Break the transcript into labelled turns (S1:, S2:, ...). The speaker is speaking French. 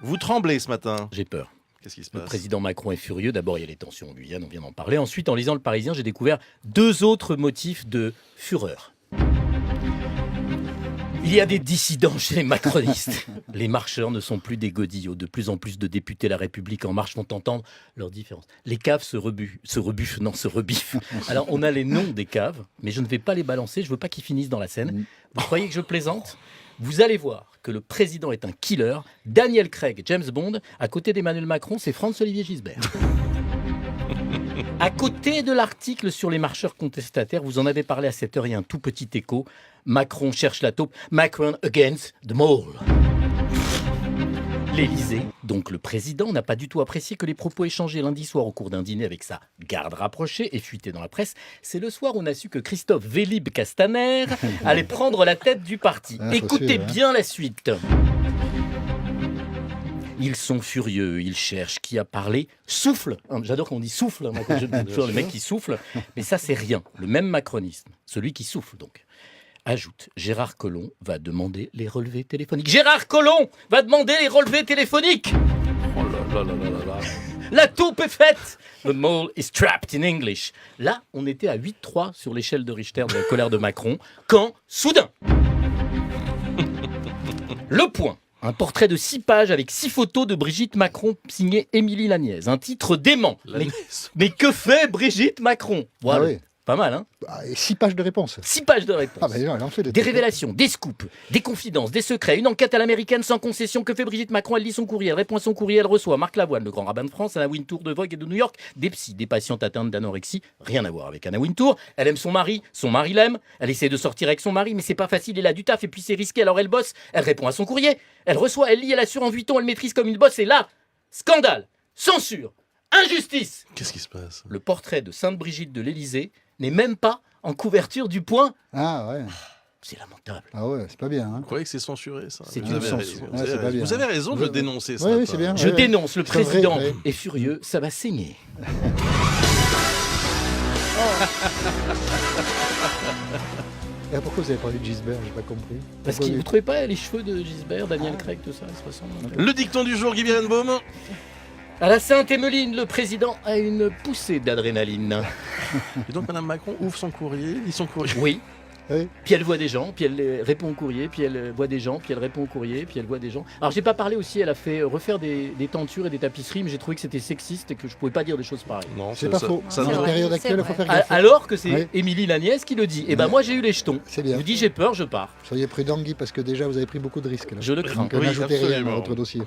S1: Vous tremblez ce matin.
S2: J'ai peur.
S1: Qu'est-ce qui se
S2: Le
S1: passe?
S2: président Macron est furieux. D'abord, il y a les tensions en Guyane, on vient d'en parler. Ensuite, en lisant Le Parisien, j'ai découvert 2 autres motifs de fureur. Il y a des dissidents chez les macronistes. Les marcheurs ne sont plus des godillots. De plus en plus de députés La République En Marche font entendre leurs différences. Les caves se rebiffent. Alors, on a les noms des caves, mais je ne vais pas les balancer. Je ne veux pas qu'ils finissent dans la Seine. Vous croyez que je plaisante? Vous allez voir que le président est un killer. Daniel Craig, James Bond. À côté d'Emmanuel Macron, c'est Franz-Olivier Gisbert. À côté de l'article sur les marcheurs contestataires, vous en avez parlé à 7h, il y a un tout petit écho. Macron cherche la taupe. Macron against the mole. L'Élysée, donc le président, n'a pas du tout apprécié que les propos échangés lundi soir au cours d'un dîner avec sa garde rapprochée et fuités dans la presse. C'est le soir où on a su que Christophe Vélib-Castaner allait prendre la tête du parti. Écoutez bien la suite. Ils sont furieux, ils cherchent qui a parlé. Souffle. J'adore quand on dit souffle. Le mec qui souffle. Mais ça, c'est rien. Le même macronisme. Celui qui souffle, donc. Ajoute, Gérard Collomb va demander les relevés téléphoniques. Gérard Collomb va demander les relevés téléphoniques.
S1: Oh là là là là là là.
S2: La taupe est faite. The mole is trapped in English. Là, on était à 8,3 sur l'échelle de Richter de la colère de Macron, quand, soudain, Le Point. Un portrait de 6 pages avec 6 photos de Brigitte Macron signé Émilie Laniez. Un titre dément. Mais que fait Brigitte Macron? Voilà.
S3: Ah oui.
S2: Pas mal, hein?
S3: Et 6 pages de réponses.
S2: 6 pages de réponses.
S3: Ah bah déjà, elle en fait
S2: Des révélations, des scoops, des confidences, des secrets, une enquête à l'américaine sans concession. Que fait Brigitte Macron? Elle lit son courrier, elle répond à son courrier, elle reçoit Marc Lavoine, le grand rabbin de France, Anna Wintour de Vogue et de New York, des psys, des patientes atteintes d'anorexie, rien à voir avec Anna Wintour. Elle aime son mari l'aime, elle essaie de sortir avec son mari, mais c'est pas facile, il a du taf et puis c'est risqué, alors elle bosse, elle répond à son courrier, elle reçoit, elle lit, elle assure en 8 ans, elle maîtrise comme une bosse, et là, scandale, censure, injustice.
S1: Qu'est-ce qui se passe?
S2: Le portrait de Sainte Brigitte de l'Élysée n'est même pas en couverture du Point.
S3: Ah ouais.
S2: C'est lamentable.
S3: Ah ouais, c'est pas bien. Hein.
S1: Vous croyez que c'est censuré, ça?
S2: C'est
S1: Vous
S2: une
S1: avez
S2: censure.
S1: raison.
S3: Ouais, c'est pas bien.
S1: Vous avez raison de le dénoncer, ça.
S3: Oui, c'est bien.
S2: Je dénonce, le
S3: C'est vrai,
S2: président
S3: vrai.
S2: est furieux, ça va saigner.
S3: Et pourquoi vous avez parlé de Gisbert? J'ai pas compris.
S2: Parce que vous trouvez pas les cheveux de Gisbert, Daniel Craig, tout ça, ça se ressemble un peu.
S1: Le dicton du jour, Guy Birenbaum.
S2: À la Sainte-Émeline, le président a une poussée d'adrénaline.
S1: Et donc, Madame Macron ouvre son courrier, lit son courrier.
S2: Oui.
S3: Oui.
S2: Puis elle voit des gens, puis elle répond au courrier, puis elle voit des gens, puis elle répond au courrier, puis elle voit des gens. Alors j'ai pas parlé aussi, elle a fait refaire des tentures et des tapisseries, mais j'ai trouvé que c'était sexiste et que je pouvais pas dire des choses pareilles.
S1: Non,
S3: C'est pas faux.
S1: Ça
S3: Dans
S1: ne
S3: la
S1: devrait-
S3: période actuelle, il faut faire gaffe.
S2: Alors que c'est
S3: Oui.
S2: Émilie Laniez qui le dit. Et ben
S3: Ouais.
S2: moi j'ai eu les jetons.
S3: C'est
S2: Je
S3: bien.
S2: vous dis j'ai peur, je pars.
S3: Soyez prudent, Guy, parce que déjà, vous avez pris beaucoup de risques. Là.
S2: Je le crains.
S3: Donc,
S1: Oui,
S3: n'ajoutez rien
S1: absolument.
S3: à votre dossier.